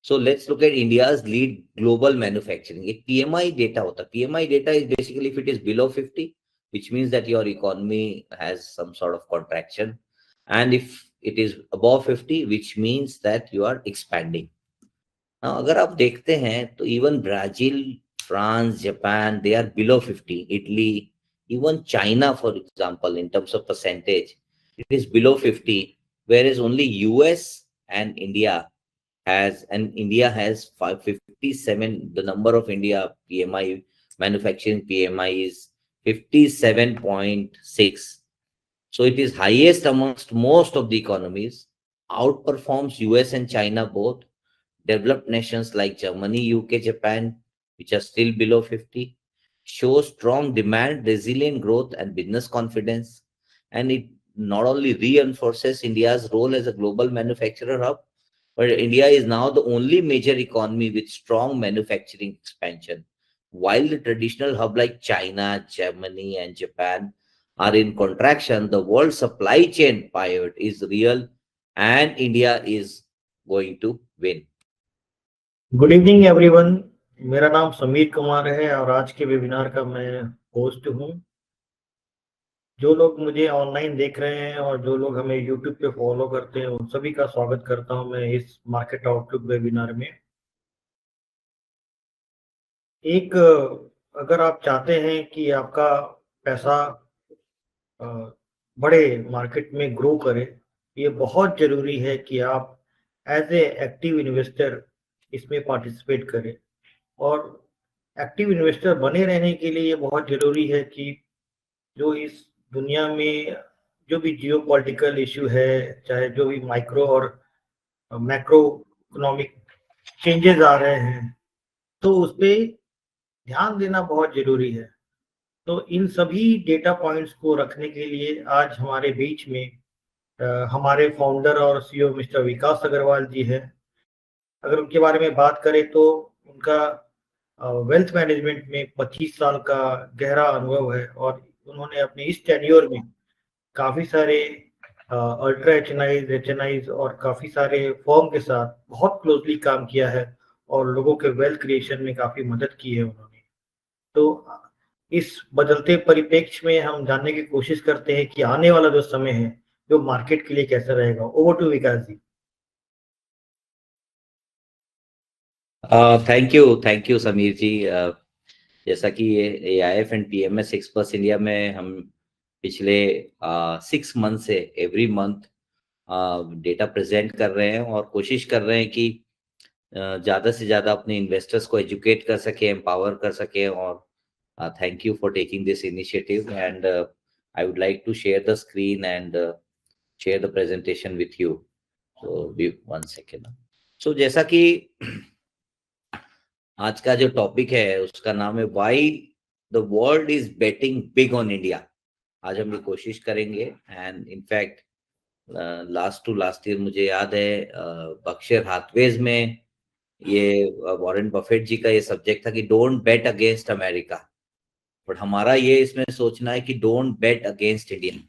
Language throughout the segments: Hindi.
So let's look at India's lead global manufacturing. एक PMI data होता है. PMI data is basically if it is below 50, which means that your economy has some sort of contraction, and if it is above 50, which means that you are expanding. Now, अगर आप देखते हैं तो even Brazil, France, Japan, they are below 50. Italy, even China, for example, in terms of percentage, it is below 50, whereas only US and India has 557. The number of India PMI, manufacturing PMI is 57.6. So it is highest amongst most of the economies, outperforms US and China both. Developed nations like Germany, UK, Japan, which are still below 50, show strong demand, resilient growth, and business confidence. And it not only reinforces India's role as a global manufacturer hub, but India is now the only major economy with strong manufacturing expansion. While the traditional hub like China, Germany, and Japan are in contraction, the world supply chain pivot is real, and India is going to win. Good evening everyone. मेरा नाम समीर कुमार है और आज के वेबिनार का मैं होस्ट हूं। जो लोग मुझे ऑनलाइन देख रहे हैं और जो लोग हमें यूट्यूब पे फॉलो करते हैं उन सभी का स्वागत करता हूं मैं इस मार्केट आउटलुक वेबिनार में। एक अगर आप चाहते हैं कि आपका पैसा बड़े मार्केट में ग्रो करे, ये बहुत ज़रूरी है कि आप एज ए एक्टिव इन्वेस्टर इसमें पार्टिसिपेट करें। और एक्टिव इन्वेस्टर बने रहने के लिए ये बहुत ज़रूरी है कि जो इस दुनिया में जो भी जियोपॉलिटिकल इशू है, चाहे जो भी माइक्रो और मैक्रो इकोनॉमिक चेंजेस आ रहे हैं, तो उस पर ध्यान देना बहुत ज़रूरी है। तो इन सभी डेटा पॉइंट्स को रखने के लिए आज हमारे बीच में हमारे फाउंडर और सीईओ मिस्टर विकास अग्रवाल जी हैं। अगर उनके बारे में बात करें तो उनका वेल्थ मैनेजमेंट में 25 साल का गहरा अनुभव है और उन्होंने अपने इस टेन्योर में काफ़ी सारे अल्ट्रा एचएनआईज और काफ़ी सारे फर्म के साथ बहुत क्लोजली काम किया है और लोगों के वेल्थ क्रिएशन में काफ़ी मदद की है उन्होंने। तो इस बदलते परिप्रेक्ष्य में हम जानने की कोशिश करते हैं कि आने वाला जो समय है जो मार्केट के लिए कैसा रहेगा। Over to Vikas ji. Thank you Sameer ji. जैसा कि ये AIF and PMS experts India में हम पिछले 6 मंथ से एवरी मंथ डेटा प्रेजेंट कर रहे हैं और कोशिश कर रहे हैं कि ज़्यादा से ज़्यादा अपने इन्वेस्टर्स को एजुकेट कर सके, एम्पावर कर सके। और thank you for taking this initiative and I would like to share the screen and share the presentation with you. So be 1 second. So जैसा कि आज का जो टॉपिक है उसका नाम है why the world is betting big on India. आज हम ये कोशिश करेंगे एंड इनफैक्ट लास्ट ईयर मुझे याद है बर्कशायर हाथवेज में ये वॉरेन बफेट जी का ये सब्जेक्ट था कि don't bet against America, but हमारा ये इसमें सोचना है कि don't bet against India.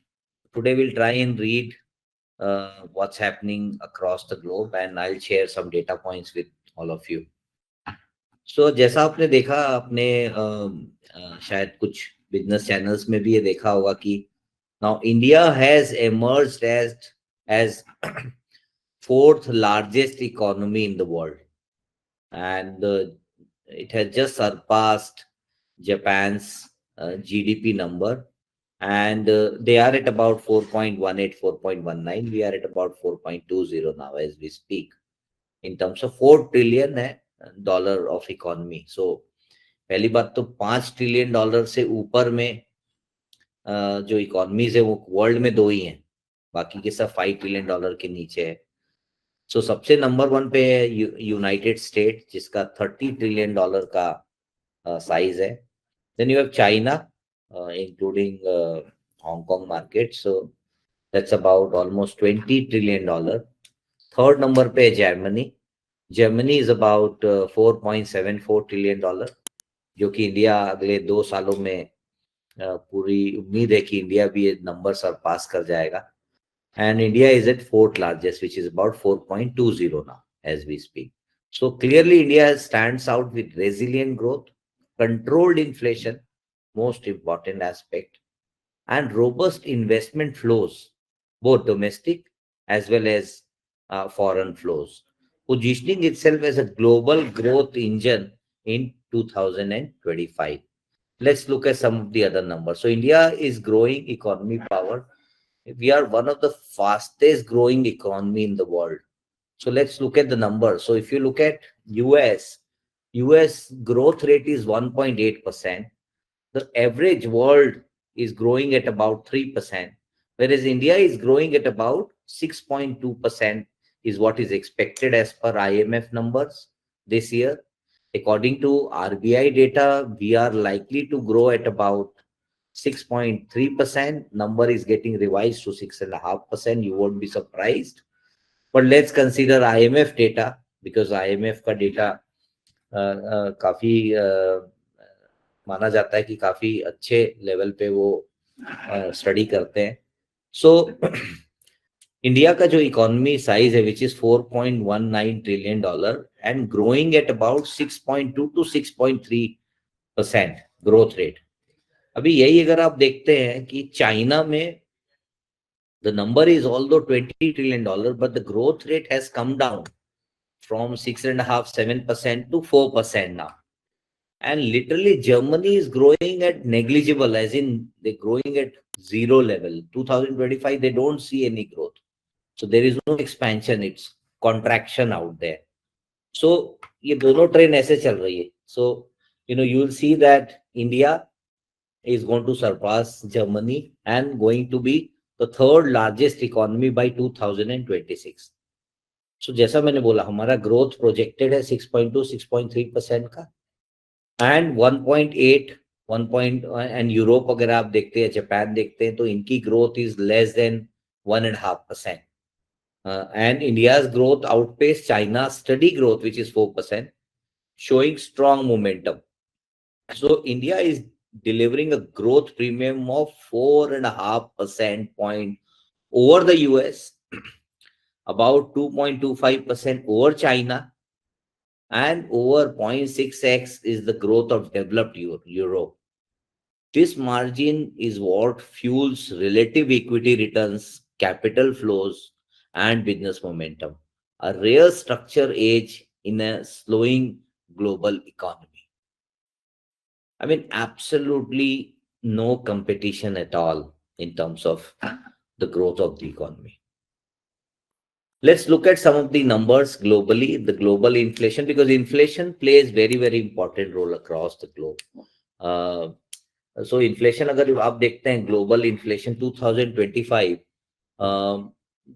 Today will try and read what's happening across the globe and I will share some data points with all of you. So जैसा आपने देखा, आपने शायद कुछ बिजनेस चैनल्स में भी ये देखा होगा कि now India has emerged as fourth largest economy in the world, and it has just surpassed Japan's GDP number, and they are at about 4.18, 4.19. We are at about 4.20 now as we speak. In terms of 4 trillion है डॉलर ऑफ इकोनॉमी। सो पहली बात तो 5 ट्रिलियन डॉलर से ऊपर में जो इकोनॉमीज है वो वर्ल्ड में 2 ही हैं, बाकी के सब 5 ट्रिलियन डॉलर के नीचे है। सो सबसे नंबर 1 पे है यूनाइटेड स्टेट जिसका 30 ट्रिलियन डॉलर का साइज है। Then you have China including Hong Kong market, so that's about almost 20 trillion dollar. Third number पे है Germany. Germany is about 4.74 trillion dollar, जो कि इंडिया अगले 2 सालों में पूरी उम्मीद है कि इंडिया भी ये नंबर सरपास कर जाएगा। And India is at 4th largest which is about 4.20 now as we speak. So clearly India stands out with resilient growth, controlled inflation, most important aspect, and robust investment flows, both domestic as well as foreign flows, positioning itself as a global growth engine in 2025. Let's look at some of the other numbers. So India is growing economy power. We are one of the fastest growing economy in the world. So let's look at the numbers. So if you look at US growth rate is 1.8%. The average world is growing at about 3%, whereas India is growing at about 6.2% is what is expected as per IMF numbers this year. According to RBI data, we are likely to grow at about 6.3%. Number is getting revised to 6.5%. You won't be surprised. But let's consider IMF data, because IMF का data काफी माना जाता है कि काफी अच्छे लेवल पे वो स्टडी करते हैं. सो इंडिया का जो इकोनॉमी साइज है which is 4.19 trillion dollar and growing at about 6.2 to 6.3% growth rate. अभी यही अगर आप देखते हैं कि चाइना में the number is although 20 trillion dollar, but the growth rate has come down from 6.5-7% to 4% now. And literally Germany is growing at negligible, as in they're growing at zero level. 2025 they don't see any growth, so there is no expansion, it's contraction out there. So ये दोनों ट्रेन ऐसे चल रही है. So you will see that India is going to surpass Germany and going to be the third largest economy by 2026. So जैसा मैंने बोला हमारा ग्रोथ प्रोजेक्टेड है 6.2-6.3% का, एंड 1.8 एंड यूरोप अगर आप देखते हैं, जापान देखते हैं, तो इनकी growth is less than 1.5%. And India's growth outpaced China's steady growth, which is 4%, showing strong momentum. So India is delivering a growth premium of 4.5% point over the US, about 2.25% over China, and over 0.6x is the growth of developed Europe. This margin is what fuels relative equity returns, capital flows, and business momentum, a rare structure edge in a slowing global economy. I mean, absolutely no competition at all in terms of the growth of the economy. Let's look at some of the numbers globally, the global inflation, because inflation plays very, very important role across the globe. So inflation, अगर आप देखते हैं global inflation 2025,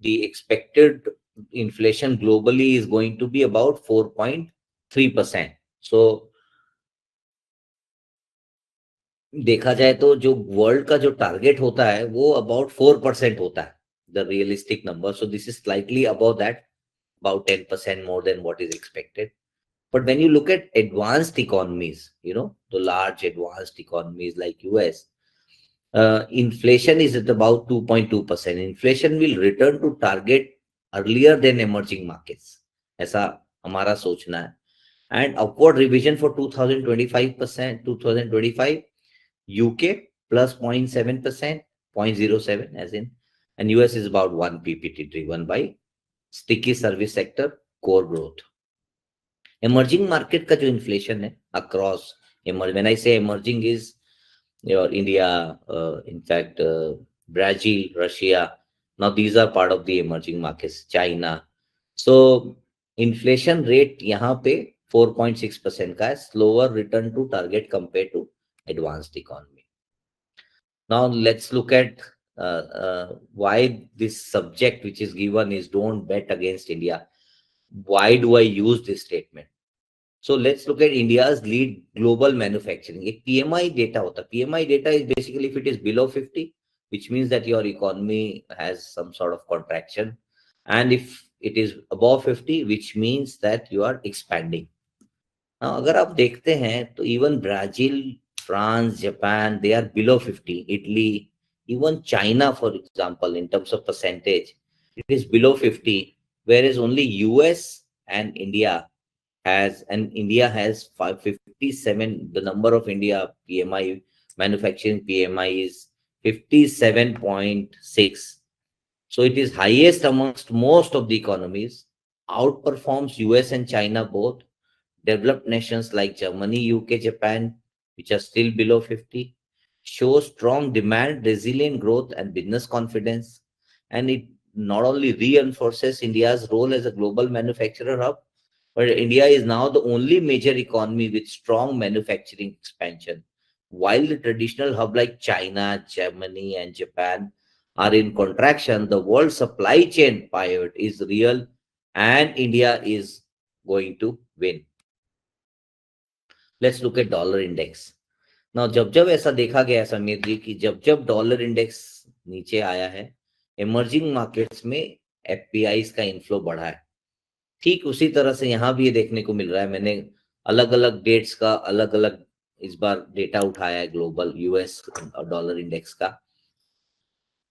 the expected inflation globally is going to be about 4.3%. So देखा जाए तो जो वर्ल्ड का जो टारगेट होता है वो अबाउट 4% होता है, the realistic number. So this is slightly above that, about 10% more than what is expected. But when you look at advanced economies, the large advanced economies like US, inflation is at about 2.2%. Inflation will return to target earlier than emerging markets. ऐसा हमारा सोचना है. And upward revision for 2025, UK plus 0.7%, 0.07 as in, and US is about 1 PPT driven by sticky service sector core growth. Emerging market का जो inflation है across, when I say emerging is your India, in fact, Brazil, Russia. Now these are part of the emerging markets, China. So inflation rate यहाँ पे 4.6% का है, slower return to target compared to advanced economy. Now let's look at why this subject which is given is don't bet against India. Why do I use this statement? So let's look at India's lead global manufacturing. एक PMI data होता है. PMI data is basically if it is below 50, which means that your economy has some sort of contraction, and if it is above 50, which means that you are expanding. Now अगर आप देखते हैं तो even Brazil, France, Japan, they are below 50. Italy, even China, for example, in terms of percentage, it is below 50, whereas only US and India has, and India has 557. The number of India PMI, manufacturing PMI is 57.6. So it is highest amongst most of the economies, outperforms US and China both, developed nations like Germany, UK, Japan, which are still below 50, shows strong demand, resilient growth, and business confidence. And it not only reinforces India's role as a global manufacturer hub, but India is now the only major economy with strong manufacturing expansion. While the traditional hub like China, Germany, and Japan are in contraction, the world supply chain pivot is real, and India is going to win. Let's look at dollar index. Now, जब ऐसा देखा गया समीर जी कि जब डॉलर इंडेक्स नीचे आया है, इमर्जिंग मार्केट्स में एफपीआईज का इनफ्लो बढ़ा है। ठीक उसी तरह से यहाँ भी ये देखने को मिल रहा है। मैंने अलग अलग डेट्स का अलग अलग इस बार डेटा उठाया है ग्लोबल यूएस डॉलर इंडेक्स का।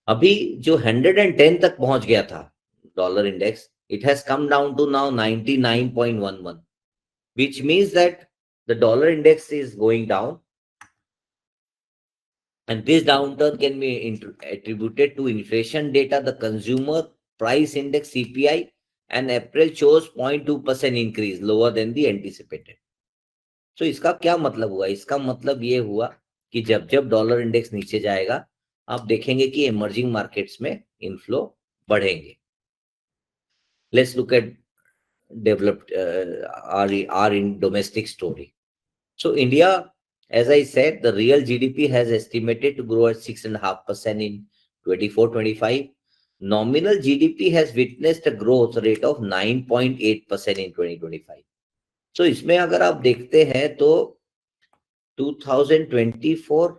अभी जो 110 तक पहुंच गया था dollar index, it has come down to now 99.11, which means that the dollar index is going down, and this downturn can be attributed to inflation data. The consumer price index CPI and April shows 0.2% increase, lower than the anticipated. So इसका क्या मतलब हुआ? इसका मतलब ये हुआ कि जब डॉलर इंडेक्स नीचे जाएगा, आप देखेंगे कि इमर्जिंग मार्केट्स में इनफ्लो बढ़ेंगे। Let's look at developed our in domestic story. So India, as I said, the real GDP has estimated to grow at 6.5% in 24-25. Nominal GDP has witnessed a growth rate of 9.8% in 2025. So इसमें अगर आप देखते हैं तो 2024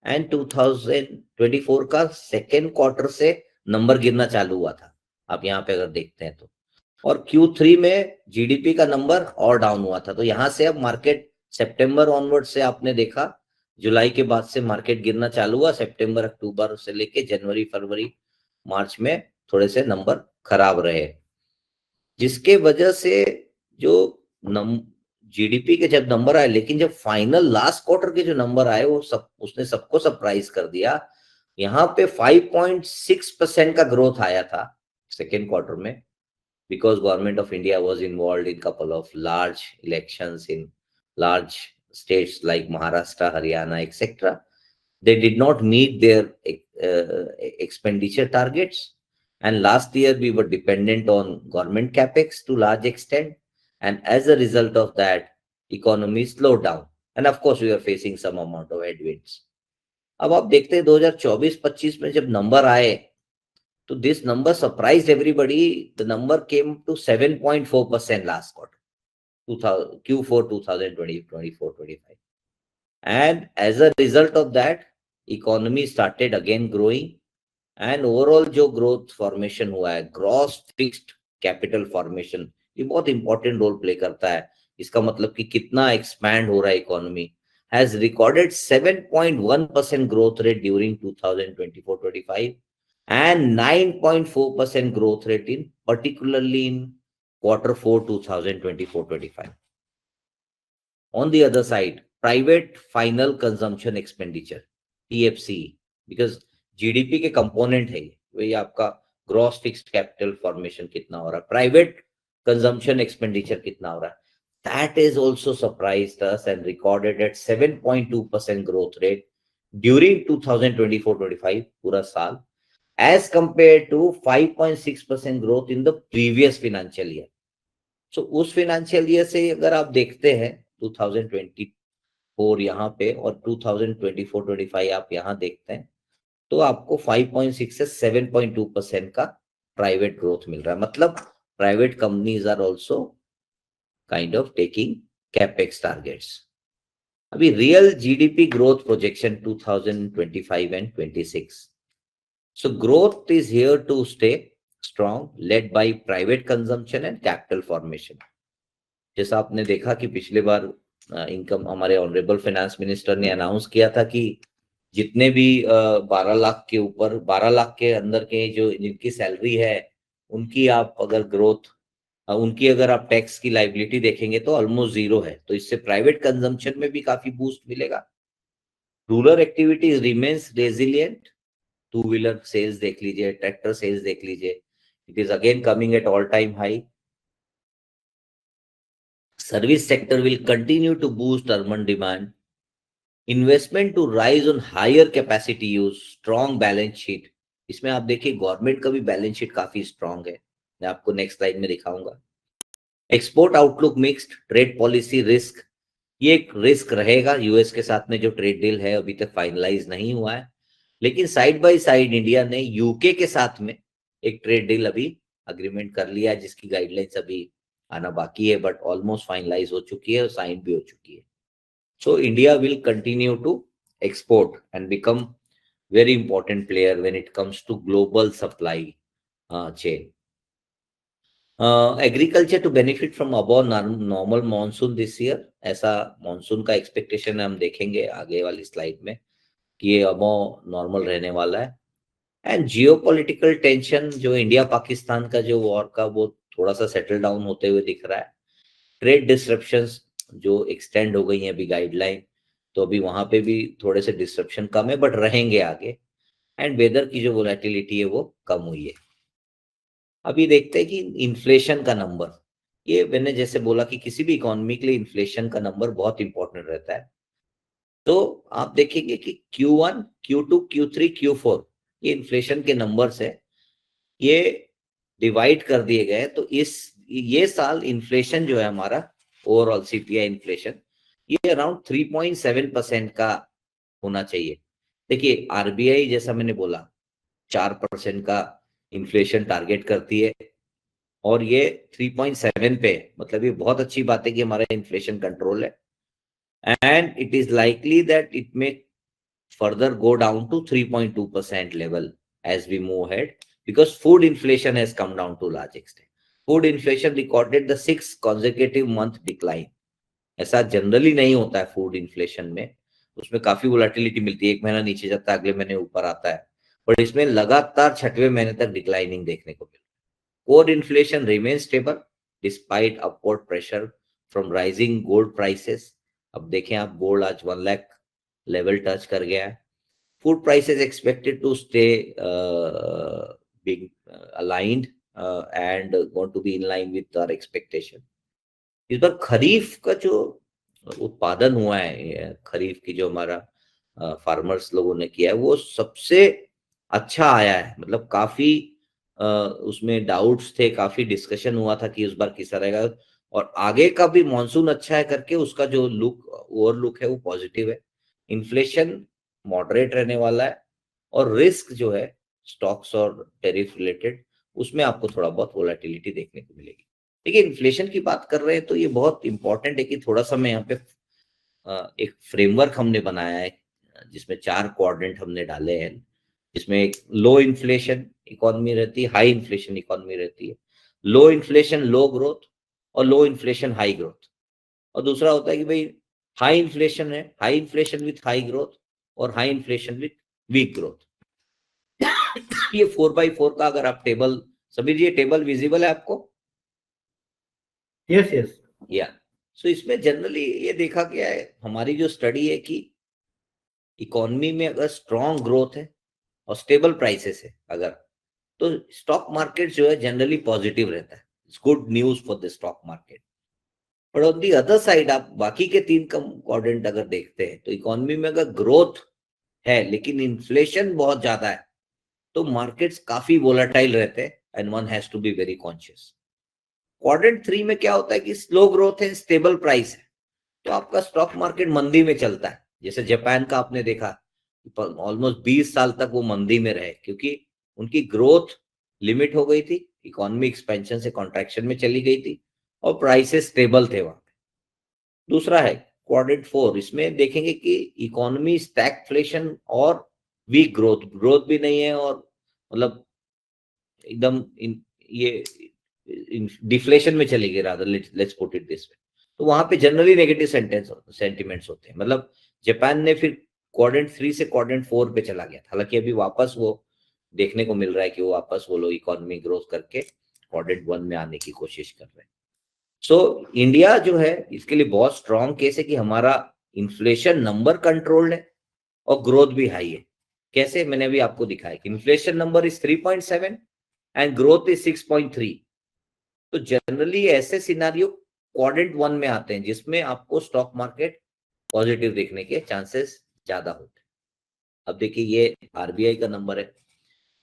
एंड 2024 का सेकेंड क्वार्टर से नंबर गिरना चालू हुआ था, आप यहाँ पे अगर देखते हैं तो, और Q3 में जीडीपी का नंबर और डाउन हुआ था। तो यहाँ से अब मार्केट सितंबर ऑनवर्ड से आपने देखा, जुलाई के बाद से मार्केट गिरना चालू हुआ, सितंबर अक्टूबर से लेके जनवरी फरवरी मार्च में थोड़े से नंबर खराब रहे, जिसके वजह से जो जीडीपी के जब नंबर आए, लेकिन जब फाइनल लास्ट क्वार्टर के जो नंबर आए वो उसने सबको सरप्राइज कर दिया। यहाँ पे 5.6% का ग्रोथ आया था सेकेंड क्वार्टर में, because government of India was involved in couple of large elections in large states like Maharashtra, Haryana, etc. They did not meet their expenditure targets, and last year we were dependent on government capex to large extent, and as a result of that, economy slowed down, and of course we are facing some amount of headwinds. अब आप देखते हैं 2024-25 में जब नंबर आए तो this number surprised everybody. The number came to 7.4% last quarter, Q4 2020-24-25. And as a result of that, economy started again growing, and overall जो growth formation हुआ है, gross fixed capital formation, ये बहुत important role play करता है। इसका मतलब कि कितना expand हो रहा है economy, has recorded 7.1% growth rate during 2024-25 and 9.4% growth rate in particularly in Q4 2024-25. On the other side, private final consumption expenditure PFC, because GDP के component है, वही आपका gross fixed capital formation कितना हो रहा है, private consumption expenditure कितना हो रहा है, that is also surprised us and recorded at 7.2% growth rate during 2024-25 पूरा साल, as compared to 5.6% growth in the previous financial year. So उस financial year से अगर आप देखते हैं 2024 यहाँ पे और 2024-25 आप यहाँ देखते हैं तो आपको 5.6 से 7.2% का प्राइवेट ग्रोथ मिल रहा है। मतलब private companies are also kind of taking capex targets. अभी real GDP growth projection 2025 and 26. So growth is here to stay strong, led by private consumption and capital formation. जैसा आपने देखा कि पिछले बार इनकम हमारे ऑनरेबल फाइनेंस मिनिस्टर ने अनाउंस किया था कि जितने भी 12 लाख के ऊपर 12 लाख के अंदर के जो जिनकी सैलरी है उनकी आप अगर ग्रोथ उनकी अगर आप टैक्स की लाइबिलिटी देखेंगे तो ऑलमोस्ट जीरो है, तो इससे प्राइवेट कंजम्पशन में भी काफी बूस्ट मिलेगा। Rural activities remains resilient, two wheeler sales देख लीजिए, ट्रैक्टर सेल्स देख लीजिए, it is again coming at all time high. Service sector will continue to boost urban demand, investment to rise on higher capacity use, strong balance sheet. इसमें आप देखिए गवर्नमेंट का भी बैलेंस शीट काफी स्ट्रॉन्ग है, मैं आपको नेक्स्ट स्लाइड में दिखाऊंगा। Export outlook mixed, trade policy risk, ये एक रिस्क रहेगा। यूएस के साथ में जो ट्रेड डील है अभी तक फाइनलाइज नहीं हुआ है, लेकिन साइड बाय साइड इंडिया ने यूके के साथ में एक ट्रेड डील अभी अग्रीमेंट कर लिया है, जिसकी गाइडलाइंस अभी आना बाकी है, बट ऑलमोस्ट फाइनलाइज हो चुकी है और साइन भी हो चुकी है। So India will continue to export and become very important player when it comes to global supply chain. Agriculture to benefit from above normal monsoon this year, ऐसा मानसून का एक्सपेक्टेशन हम देखेंगे आगे वाली स्लाइड में कि ये अबव नॉर्मल रहने वाला है। एंड जियोपॉलिटिकल टेंशन जो इंडिया पाकिस्तान का जो वॉर का, वो थोड़ा सा सेटल डाउन होते हुए दिख रहा है। ट्रेड डिस्ट्रप्शंस जो एक्सटेंड हो गई हैं अभी गाइडलाइन, तो अभी वहां पे भी थोड़े से डिस्ट्रप्शन कम है, बट रहेंगे आगे। एंड वेदर की जो वोलेटिलिटी है वो कम हुई है। अभी देखते हैं कि इन्फ्लेशन का नंबर, ये मैंने जैसे बोला कि किसी भी इकोनॉमी के लिए इन्फ्लेशन का नंबर बहुत इंपॉर्टेंट रहता है। तो आप देखेंगे कि Q1, Q2, Q3, Q4 ये इन्फ्लेशन के नंबर्स है, ये डिवाइड कर दिए गए। तो ये साल इन्फ्लेशन जो है हमारा ओवरऑल सीपीआई इन्फ्लेशन, ये अराउंड 3.7% का होना चाहिए। देखिए आरबीआई जैसा मैंने बोला 4% का इन्फ्लेशन टारगेट करती है और ये 3.7 पे, मतलब ये बहुत अच्छी बात है कि हमारा इन्फ्लेशन कंट्रोल है। And it is likely that it may further go down to 3.2% level as we move ahead, because food inflation has come down to large extent. Food inflation recorded the 6th consecutive month decline. ऐसा जनरली नहीं होता है फूड इन्फ्लेशन में, उसमें काफी वोलेटिलिटी मिलती है, एक महीना नीचे जाता है, अगले महीने ऊपर आता है, पर इसमें लगातार 6वें महीने तक डिक्लाइनिंग देखने को मिला। Core inflation remain stable despite upward pressure from rising gold prices. अब देखें आप, गोल्ड आज 1 लाख लेवल टच कर गया है। Food prices expected to stay being aligned and going to be in line with our expectation. इस बार खरीफ का जो उत्पादन हुआ है, खरीफ की जो हमारा फार्मर्स लोगों ने किया है, वो सबसे अच्छा आया है। मतलब काफी उसमें डाउट्स थे, काफी डिस्कशन हुआ था कि इस बार किसा रहेगा, और आगे का भी मॉनसून अच्छा है करके उसका जो ओवरलुक है वो पॉजिटिव है। इन्फ्लेशन मॉडरेट रहने वाला है और रिस्क जो है स्टॉक्स और टेरिफ रिलेटेड, उसमें आपको थोड़ा बहुत वोलेटिलिटी देखने को मिलेगी। देखिए इन्फ्लेशन की बात कर रहे हैं तो ये बहुत इंपॉर्टेंट है कि थोड़ा सा मैं यहाँ पे एक फ्रेमवर्क हमने बनाया है जिसमें 4 क्वाड्रेंट हमने डाले हैं, जिसमें एक लो इन्फ्लेशन इकोनॉमी रहती है, हाई इन्फ्लेशन इकोनॉमी रहती है, लो इन्फ्लेशन लो ग्रोथ, और लो इन्फ्लेशन हाई ग्रोथ। और दूसरा होता है कि भाई हाई इन्फ्लेशन है, high inflation with high growth, और high inflation with weak growth. ये 4x4 का अगर आप टेबल समझिए, टेबल विजिबल है आपको? यस यस या सो इसमें जनरली ये देखा गया है, हमारी जो स्टडी है, कि इकोनॉमी में अगर स्ट्रॉन्ग ग्रोथ है और स्टेबल प्राइसेस है अगर, तो स्टॉक मार्केट जो है जनरली पॉजिटिव रहता है। It's good news for the stock market. पर ऑन दी अदर साइड आप बाकी के 3 कंपोनेंट अगर देखते हैं, तो इकोनॉमी में अगर ग्रोथ है लेकिन इन्फ्लेशन बहुत ज्यादा है, तो मार्केट्स काफी वोलेटाइल रहते हैं and one has to be very conscious. Quadrant 3 में क्या होता है कि स्लो ग्रोथ है, स्टेबल प्राइस है, तो आपका स्टॉक मार्केट मंदी में चलता है। जैसे जापान का आपने देखा, ऑलमोस्ट 20 साल तक वो मंदी में रहे, क्योंकि उनकी ग्रोथ लिमिट हो गई थी, इकोनॉमी एक्सपेंशन से कॉन्ट्रैक्शन में चली गई थी, और प्राइसेस स्टेबल थे वहां पे। दूसरा है क्वाड्रेंट 4, इसमें देखेंगे कि इकोनॉमी स्टैगफ्लेशन और वीक ग्रोथ भी नहीं है, और मतलब एकदम ये डिफ्लेशन में चली गई, rather let's put it this way. तो वहां पे जनरली नेगेटिव सेंटिमेंट्स होते हैं। मतलब जापान ने फिर क्वाड्रेंट 3 से क्वाड्रेंट 4 पे चला गया था, हालांकि अभी वापस वो देखने को मिल रहा है कि वो वापस वो लोग इकोनॉमी ग्रोथ करके क्वाड्रेंट 1 में आने की कोशिश कर रहे हैं। सो इंडिया जो है इसके लिए बहुत स्ट्रॉन्ग केस है कि हमारा इन्फ्लेशन नंबर कंट्रोल्ड है और ग्रोथ भी हाई है। कैसे, मैंने अभी आपको दिखाया कि inflation number is 3.7 and growth is 6.3। तो जनरली ऐसे सिनारियो क्वाड्रेंट 1 में आते हैं जिसमें आपको स्टॉक मार्केट पॉजिटिव देखने के चांसेस ज्यादा होते हैं। अब देखिए ये आरबीआई का नंबर है।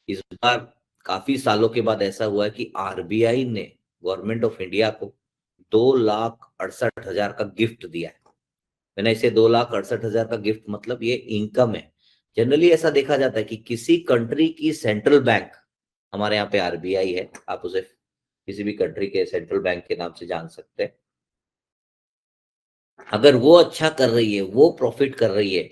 इस बार काफी सालों के बाद ऐसा हुआ है कि आरबीआई ने गवर्नमेंट ऑफ इंडिया को 2,68,000 का गिफ्ट दिया है। मैंने इसे 2,68,000 का गिफ्ट मतलब ये इनकम है। जनरली ऐसा देखा जाता है कि किसी कंट्री की सेंट्रल बैंक, हमारे यहाँ पे आरबीआई है, आप उसे किसी भी कंट्री के सेंट्रल बैंक के नाम से जान सकते हैं, अगर वो अच्छा कर रही है, वो प्रॉफिट कर रही है,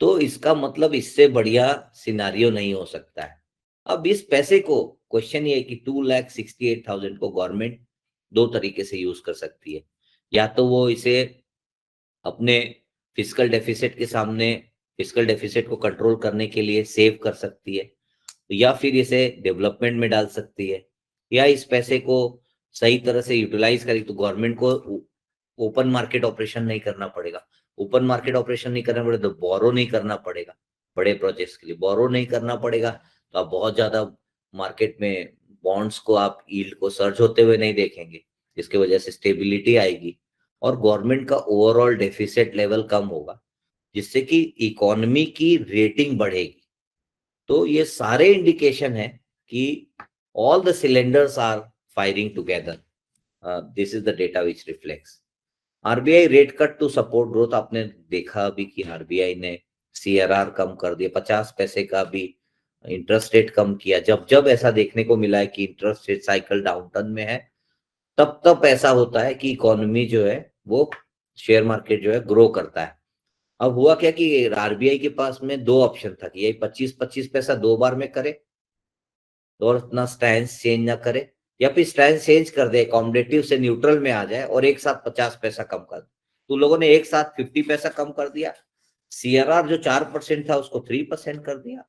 तो इसका मतलब इससे बढ़िया सिनारियो नहीं हो सकता है। अब इस पैसे को, क्वेश्चन ये है कि 2,68,000 को गवर्नमेंट दो तरीके से यूज कर सकती है। या तो वो इसे अपने फिस्कल डेफिसिट के सामने, फिस्कल डेफिसिट को कंट्रोल करने के लिए सेव कर सकती है, या फिर इसे डेवलपमेंट में डाल सकती है, या इस पैसे को सही तरह से यूटिलाइज करेगी तो गवर्नमेंट को ओपन मार्केट ऑपरेशन नहीं करना पड़ेगा। ओपन मार्केट ऑपरेशन नहीं करना पड़ेगा तो बोरो नहीं करना पड़ेगा। बड़े प्रोजेक्ट्स के लिए बोरो नहीं करना पड़ेगा तो आप बहुत ज्यादा मार्केट में बॉन्ड्स को, आप यील्ड को सर्ज होते हुए नहीं देखेंगे, जिसकी वजह से स्टेबिलिटी आएगी और गवर्नमेंट का ओवरऑल डेफिसिट लेवल कम होगा, जिससे कि इकोनॉमी की रेटिंग बढ़ेगी। तो ये सारे इंडिकेशन है कि all the cylinders are firing together. This is the data which reflects RBI rate cut to support growth. आपने देखा अभी कि आरबीआई ने सीआरआर कम कर दिया, 50 पैसे का भी इंटरेस्ट रेट कम किया। जब जब ऐसा देखने को मिला है कि इंटरेस्ट रेट साइकिल डाउनटर्न में है, तब तब ऐसा होता है कि इकोनॉमी जो है वो, शेयर मार्केट जो है ग्रो करता है। अब हुआ क्या कि आरबीआई के पास में दो ऑप्शन था कि यही 25-25 पैसा दो बार में करे और अपना स्टैंड चेंज ना करे, या फिर स्टैंड चेंज कर दे, अकोमोडेटिव से न्यूट्रल में आ जाए और एक साथ 50 पैसा कम कर दे। तो लोगों ने एक साथ 50 पैसा कम कर दिया। सीआरआर जो 4% था उसको 3% कर दिया।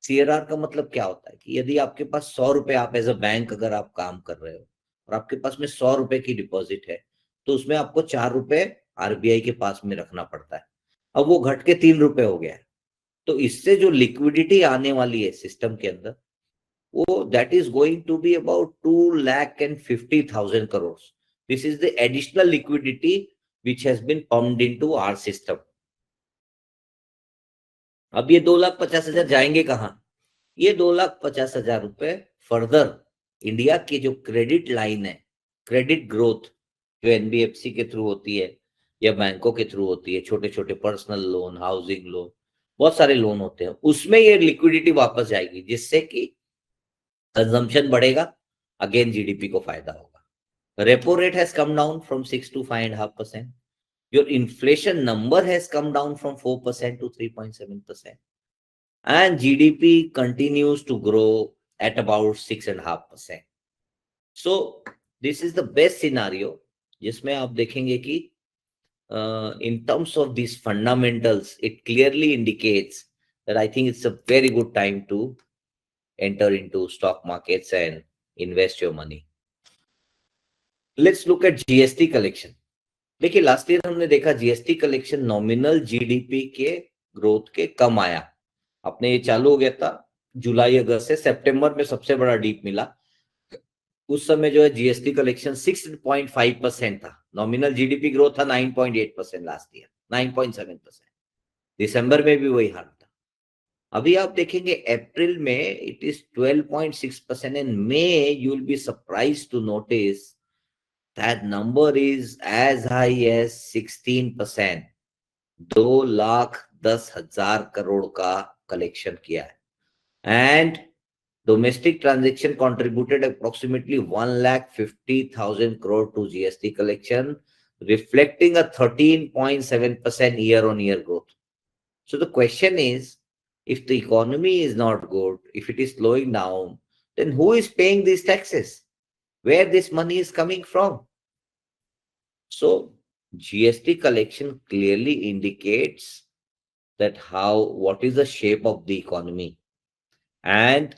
सीआरआर का मतलब क्या होता है कि यदि आपके पास 100 रुपए, आप एज अ बैंक अगर आप काम कर रहे हो और आपके पास में 100 रुपए की डिपॉजिट है, तो उसमें आपको 4 रुपए आरबीआई के पास में रखना पड़ता है। अब वो घट के 3 रुपए हो गया है। तो इससे जो लिक्विडिटी आने वाली है सिस्टम के अंदर, वो that is going to be about 2,50,000 crores. This is the additional liquidity which has been pumped into our system. अब ये 2,50,000 जाएंगे कहाँ? ये 2,50,000 रुपए फर्दर इंडिया की जो क्रेडिट लाइन है, क्रेडिट ग्रोथ जो एनबीएफसी के थ्रू होती है या बैंकों के थ्रू होती है, छोटे छोटे पर्सनल लोन, हाउसिंग लोन, बहुत सारे लोन होते हैं, उसमें ये लिक्विडिटी वापस जाएगी, जिससे कि कंजम्पशन बढ़ेगा, अगेन जीडीपी को फायदा होगा। Repo rate has come down from 6 to 5.5%. Your inflation number has come down from 4% to 3.7%. and GDP continues to grow at about 6.5%. So this is the best scenario जिसमें आप देखेंगे कि in terms of these fundamentals, it clearly indicates that I think it's a very good time to enter into stock markets and invest your money. Let's look at GST collection. देखिए लास्ट ईयर हमने देखा जीएसटी कलेक्शन नॉमिनल जीडीपी के ग्रोथ के कम आया। अपने ये चालू हो गया था जुलाई अगस्त से, सितंबर में सबसे बड़ा डीप मिला। उस समय जो है जीएसटी कलेक्शन 6.5% था, नॉमिनल जीडीपी ग्रोथ था 9.8% लास्ट ईयर, 9.7%। दिसंबर में भी वही हाल था। अभी आप देखेंगे अप्रैल में it is 12.6% and may you will be surprised to notice that number is as high as 16%. 2,10,000 crore का कलेक्शन किया है and domestic transaction contributed approximately 1,50,000 crore to GST collection, reflecting a 13.7% year-on-year growth. So the question is, if the economy is not good, if it is slowing down, then who is paying these taxes? Where this money is coming from? So GST collection clearly indicates that what is the shape of the economy, and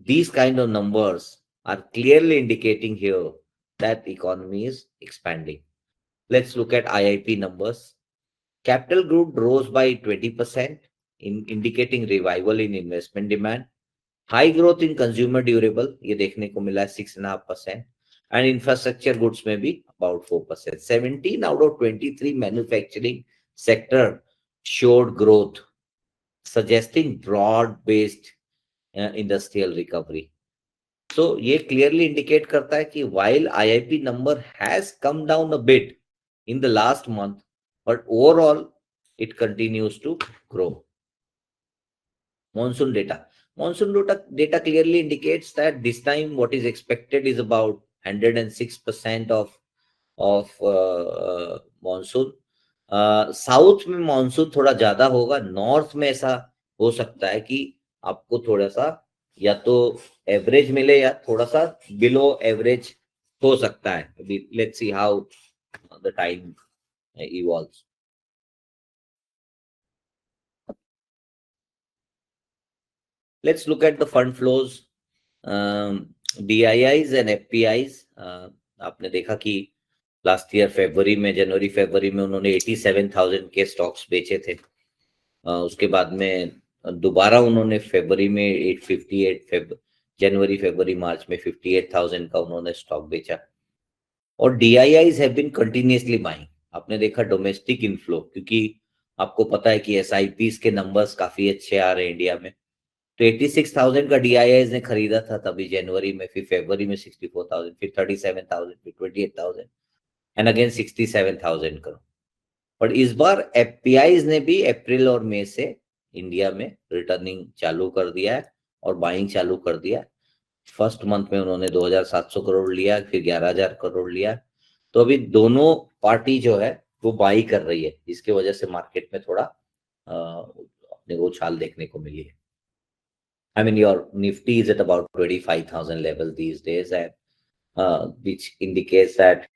these kind of numbers are clearly indicating here that the economy is expanding. Let's look at IIP numbers. Capital Group rose by 20%, indicating revival in investment demand. High growth in consumer durable, ये देखने को मिला 6.5%, and infrastructure goods में भी about 4%. 17 out of 23 manufacturing sector showed growth, suggesting broad-based industrial recovery. So ये clearly indicate करता है कि while IIP number has come down a bit in the last month, but overall it continues to grow. Monsoon data. Monsoon data clearly indicates that this time what is expected is about 106% of monsoon. South में मानसून थोड़ा ज्यादा होगा, नॉर्थ में ऐसा हो सकता है कि आपको थोड़ा सा या तो एवरेज मिले या थोड़ा सा बिलो एवरेज हो सकता है. Let's see how the time evolves. Let's look at the fund flows. DIIs and FPIs. आपने देखा कि लास्ट ईयर जनवरी फरवरी में उन्होंने 87,000 के स्टॉक्स बेचे थे. उसके बाद में दोबारा उन्होंने फरवरी में 858, जनवरी फरवरी मार्च में 58,000 का उन्होंने स्टॉक बेचा. और DIIs have been continuously buying. आपने देखा डोमेस्टिक इनफ्लो, क्योंकि आपको पता है कि SIPs के नंबर्स काफी अच्छे आ रहे हैं इंडिया में. तो 86,000 का DIIs ने खरीदा था तभी जनवरी में, फिर फरवरी में 64,000, फिर 37,000, फिर 28,000 एंड अगेन 67,000 करोड़. पर इस बार FPIs ने भी अप्रैल और मई से इंडिया में रिटर्निंग चालू कर दिया है और बाइंग चालू कर दिया है. फर्स्ट मंथ में उन्होंने 2,700 करोड़ लिया, फिर 11,000 करोड़ लिया. तो अभी दोनों पार्टी जो है वो बाई कर रही है, जिसकी वजह से मार्केट में थोड़ा अपने को उछाल देखने को मिली है. I mean, your Nifty is at about 25,000 level these days, and which indicates that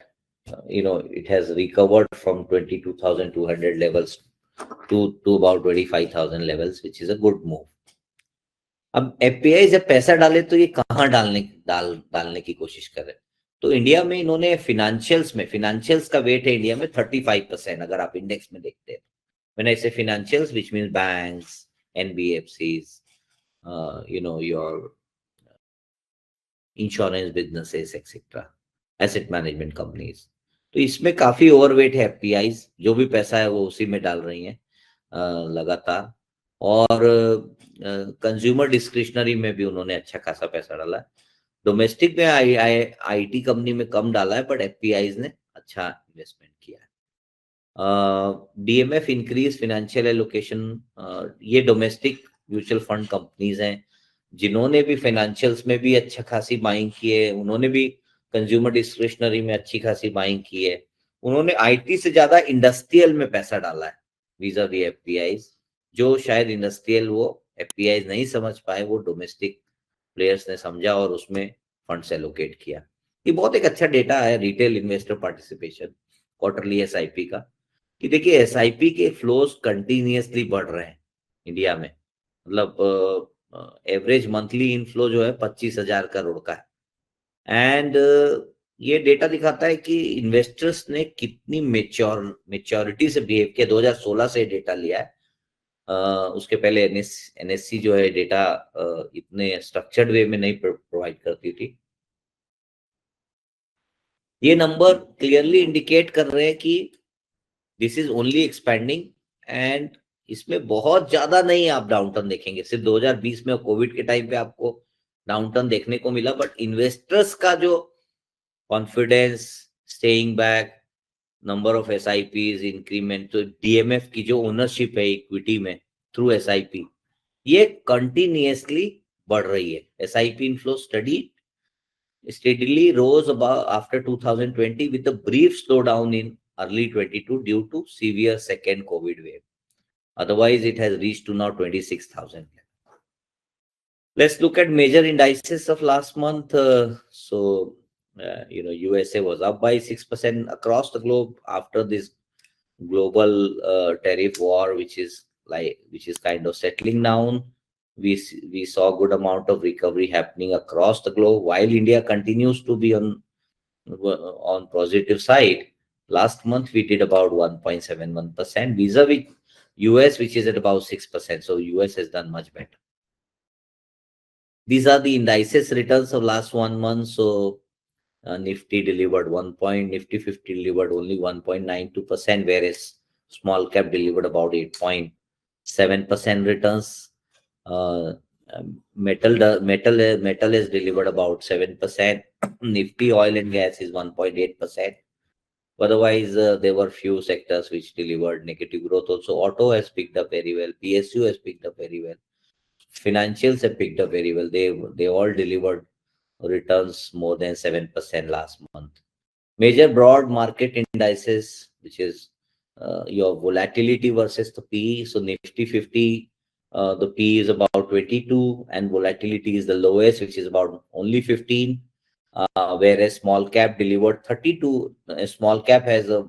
it has recovered from 22,200 levels to about 25,000 levels, which is a good move. अब FPI जब पैसा डाले तो ये कहाँ डालने की कोशिश कर रहे हैं. तो इंडिया में इन्होंने फिनेंशियल्स का वेट है इंडिया में 35%. अगर आप इंडेक्स में देखते हैं, when I say financials, which means banks, NBFCs, your insurance businesses, etc., asset management companies. तो इसमें काफी ओवरवेट है FPIs. जो भी पैसा है वो उसी में डाल रही हैं लगातार. और कंज्यूमर डिस्क्रिशनरी में भी उन्होंने अच्छा खासा पैसा डाला है. डोमेस्टिक में IT कंपनी में कम डाला है, बट FPIs ने अच्छा इन्वेस्टमेंट किया है. DMF increase financial allocation. ये डोमेस्टिक म्यूचुअल फंड कंपनीज हैं जिन्होंने भी फाइनेंशियल्स में भी अच्छा खासी बाइंग की है. उन्होंने भी कंज्यूमर डिस्क्रिशनरी में अच्छी खासी बाइंग की है. उन्होंने IT से ज्यादा इंडस्ट्रियल में पैसा डाला है वीजा दी FPIs. जो शायद इंडस्ट्रियल वो FPIs नहीं समझ पाए, वो डोमेस्टिक प्लेयर्स ने समझा और उसमें फंड्स एलोकेट किया. ये बहुत एक अच्छा डेटा है retail investor participation quarterly SIP का, कि देखिए SIP के फ्लोज कंटिन्यूअसली बढ़ रहे हैं इंडिया में. मतलब एवरेज मंथली इनफ्लो जो है 25,000 करोड़ का है. एंड ये डेटा दिखाता है कि इन्वेस्टर्स ने कितनी मेच्योरिटी से बिहेव किया. 2016 से डेटा लिया है. उसके पहले NSE जो है डेटा इतने स्ट्रक्चर्ड वे में नहीं प्रोवाइड करती थी. ये नंबर क्लियरली इंडिकेट कर रहे हैं कि this is only expanding, and इसमें बहुत ज्यादा नहीं आप डाउनटर्न देखेंगे. सिर्फ 2020 में कोविड के टाइम पे आपको डाउनटर्न देखने को मिला, बट इन्वेस्टर्स का जो confidence, staying back, number of SIPs increment, तो DMF की जो ओनरशिप है इक्विटी में थ्रू SIP, ये कंटिन्यूअसली बढ़ रही है. SIP inflow steadily rose above after 2020 with a brief slowdown in early 22 due to severe second COVID wave. Otherwise, it has reached to now 26,000. Let's look at major indices of last month. USA was up by 6% across the globe after this global tariff war, which is kind of settling down. we saw good amount of recovery happening across the globe, while India continues to be on positive side. Last month we did about 1.71% vis-a-vis US, which is at about 6%. So US has done much better. These are the indices returns of last 1 month. So Nifty delivered 1 point, Nifty 50 delivered only 1.92%, whereas small cap delivered about 8.7% returns. Metal has delivered about 7%. Nifty oil and gas is 1.8%. Otherwise, there were few sectors which delivered negative growth. Also, auto has picked up very well. PSU has picked up very well. Financials have picked up very well. They all delivered returns more than 7% last month. Major broad market indices, which is your volatility versus the PE. So Nifty 50, the PE is about 22 and volatility is the lowest, which is about only 15. Whereas small cap delivered 32. Small cap has a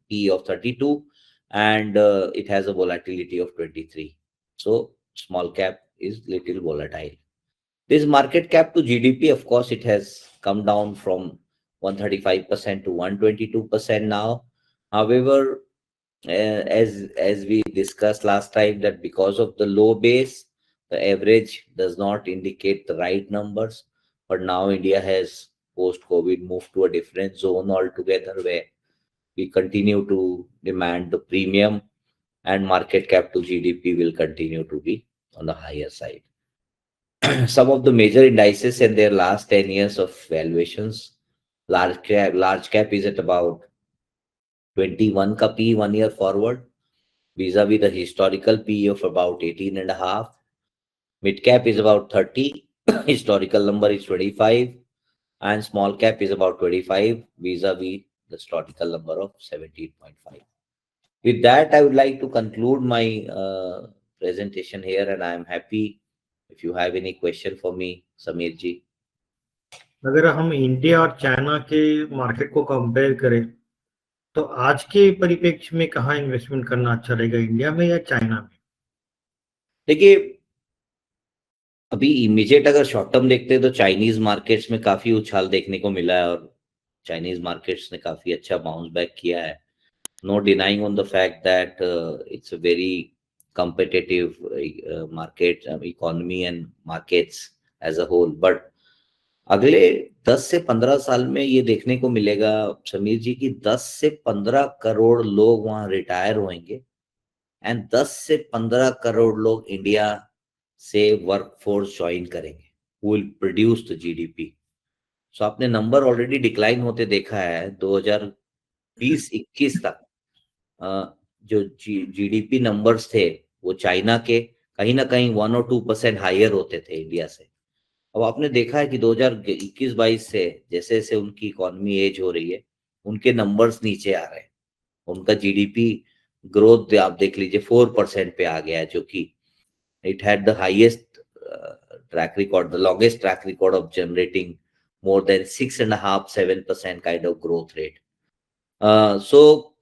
PE of 32 and it has a volatility of 23. So small cap is little volatile. This market cap to GDP, of course, it has come down from 135% to 122% now. However, as we discussed last time, that because of the low base, the average does not indicate the right numbers. But now India has post-COVID moved to a different zone altogether, where we continue to demand the premium, and market cap to GDP will continue to be on the higher side. Some of the major indices in their last 10 years of valuations, large cap is at about 21 ka P 1 year forward, vis-a-vis the historical P of about 18.5. Mid cap is about 30, historical number is 25, and small cap is about 25, vis-a-vis the historical number of 17.5. With that, I would like to conclude my presentation here, and I am happy if you have any question for me, Samir ji. अगर हम इंडिया और चाइना के मार्केट को कंपेयर करें तो आज के परिप्रेक्ष्य में कहाँ इन्वेस्टमेंट करना अच्छा रहेगा, इंडिया में या चाइना में? देखिए, अभी इमीडिएट अगर शॉर्ट टर्म देखते हैं तो चाइनीज मार्केट्स में काफी उछाल देखने को मिला है और चाइनीज मार्केट्स ने काफी अच्छा बाउंस बैक किया है. No denying on the fact that it's a very competitive market economy and markets as a whole. But अगले 10 से 15 साल में ये देखने को मिलेगा समीर जी कि 10 से 15 करोड़ लोग वहां रिटायर होंगे एंड 10 से 15 करोड़ लोग इंडिया से वर्कफोर्स ज्वाइन करेंगे, विल प्रोड्यूस द जीडीपी. सो आपने नंबर ऑलरेडी डिक्लाइन होते देखा है. 2020-21 तक जो जीडीपी नंबर्स थे वो चाइना के कहीं ना कहीं 1 और 2% हायर होते थे इंडिया से. अब आपने देखा है कि 2021-22 से जैसे जैसे उनकी इकोनॉमी एज हो रही है, उनके नंबर्स नीचे आ रहे हैं. उनका जीडीपी ग्रोथ आप देख लीजिए 4% पे आ गया है, जो कि it had the highest track record, the longest track record of generating more than 6.5-7% kind of growth rate. So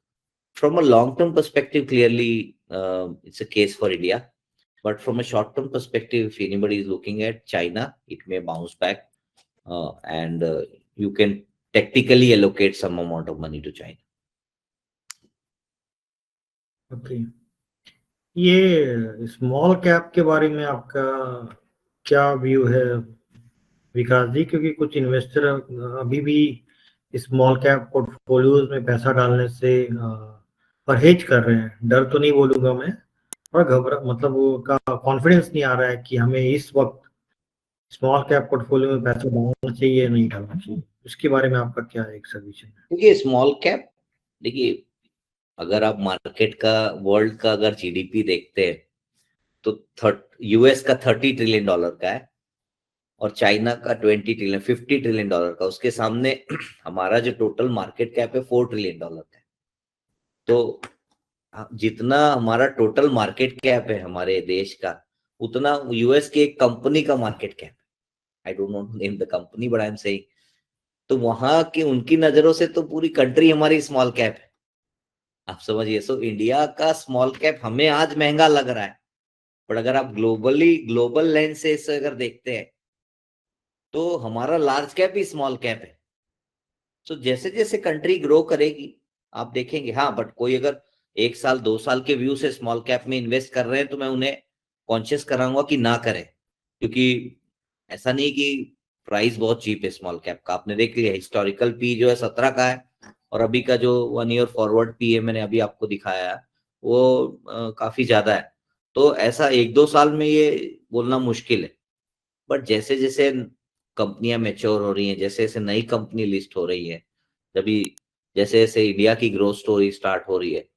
from a long-term perspective, clearly it's a case for India. But from a short-term perspective, if anybody is looking at China, it may bounce back and you can technically allocate some amount of money to China. Okay. ये स्मॉल कैप के बारे में आपका क्या व्यू है विकास जी? क्योंकि कुछ इन्वेस्टर अभी भी स्मॉल कैप पोर्टफोलियोज में पैसा डालने से परहेज कर रहे हैं. डर तो नहीं बोलूंगा मैं, और घबरा मतलब वो का कॉन्फिडेंस नहीं आ रहा है कि हमें इस वक्त स्मॉल कैप पोर्टफोलियो में पैसा डालना चाहिए या नहीं डालना चाहिए. उसके बारे में आपका क्या एक सजेशन है? देखिए, स्मॉल कैप, देखिए अगर आप मार्केट का वर्ल्ड का अगर जीडीपी देखते हैं तो यूएस का $30 ट्रिलियन का है और चाइना का $20 ट्रिलियन, $50 ट्रिलियन का. उसके सामने हमारा जो टोटल मार्केट कैप है $4 ट्रिलियन का है. तो जितना हमारा टोटल मार्केट कैप है हमारे देश का, उतना यूएस के एक कंपनी का मार्केट कैप है. I don't know name the company but I am saying. तो वहां की उनकी नजरों से तो पूरी कंट्री हमारी स्मॉल कैप है, आप समझिए. सो इंडिया का स्मॉल कैप हमें आज महंगा लग रहा है, बट अगर आप ग्लोबल लेंस से इसे अगर देखते हैं तो हमारा लार्ज कैप ही स्मॉल कैप है। तो जैसे जैसे कंट्री ग्रो करेगी आप देखेंगे, हाँ, बट कोई अगर 1 साल 2 साल के व्यू से स्मॉल कैप में इन्वेस्ट कर रहे हैं तो मैं उन्हें कॉन्शियस कराऊंगा कि ना करें, क्योंकि ऐसा नहीं कि प्राइस बहुत चीप है स्मॉल कैप का। आपने देख लिया हिस्टोरिकल पी जो है 17 का है, और अभी का जो 1 ईयर फॉरवर्ड पी है मैंने अभी आपको दिखाया है वो काफी ज्यादा है। तो ऐसा 1-2 साल में ये बोलना मुश्किल है। बट जैसे जैसे कंपनियां मेच्योर हो रही हैं, जैसे जैसे नई कंपनी लिस्ट हो रही है, तभी जैसे जैसे इंडिया की ग्रोथ स्टोरी स्टार्ट हो रही है,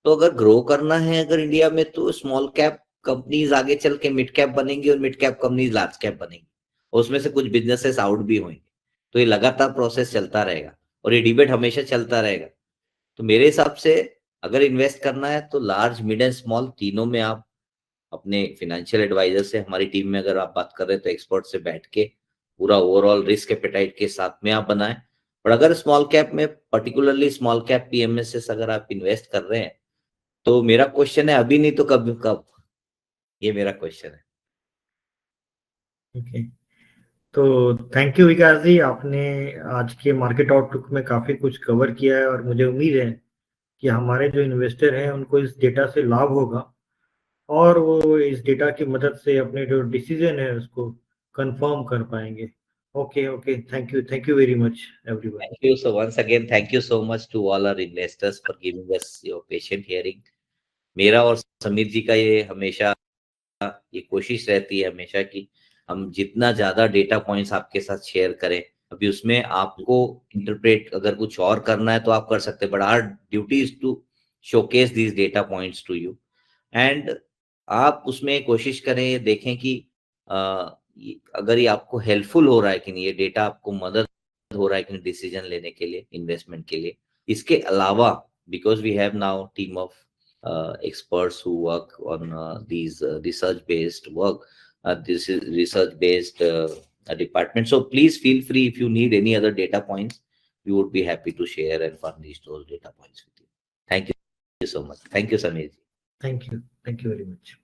तो अगर ग्रो करना है अगर इंडिया में तो स्मॉल कैप कंपनीज आगे चल के मिड कैप बनेंगी और mid cap companies large cap बनेंगी, और उसमें से कुछ बिजनेसेस आउट भी होंगे। तो ये लगातार प्रोसेस चलता रहेगा और ये डिबेट हमेशा चलता रहेगा। तो मेरे हिसाब से अगर इन्वेस्ट करना है तो लार्ज मिड एंड स्मॉल तीनों में आप अपने फिनेंशियल एडवाइजर से, हमारी टीम में अगर आप बात कर रहे हैं तो एक्सपर्ट से बैठ के पूरा ओवरऑल रिस्क एपेटाइट के साथ में आप बनाएं। और अगर स्मॉल कैप में पर्टिकुलरली स्मॉल कैप पीएमएस अगर आप इन्वेस्ट कर रहे हैं तो मेरा क्वेश्चन है अभी नहीं तो कब कब, ये मेरा क्वेश्चन है। ओके, तो थैंक यू विकास जी, आपने आज के मार्केट आउटलुक में काफ़ी कुछ कवर किया है और मुझे उम्मीद है कि हमारे जो इन्वेस्टर हैं उनको इस डेटा से लाभ होगा और वो इस डेटा की मदद से अपने जो डिसीजन है उसको कंफर्म कर पाएंगे। Okay okay, thank you very much everyone. Thank you. So once again, thank you so much to all our investors for giving us your patient hearing. मेरा और समीर जी का ये हमेशा ये कोशिश रहती है हमेशा कि हम जितना ज्यादा डेटा पॉइंट्स आपके साथ शेयर करें। अभी उसमें आपको इंटरप्रेट अगर कुछ और करना है तो आप कर सकते हैं, but our duty is to showcase these data points to you. And आप उसमें कोशिश करें, ये देखें कि अगर ये आपको हेल्पफुल हो रहा है कि नहीं, ये डेटा आपको मदद हो रहा है कि नहीं डिसीजन लेने के लिए, इन्वेस्टमेंट के लिए। इसके अलावा because we have now team of experts who work on these research-based work. This is research-based department. So please feel free if you need any other data points, we would be happy to share and furnish those data points with you. Thank you so much. Thank you, Samir. Thank you very much.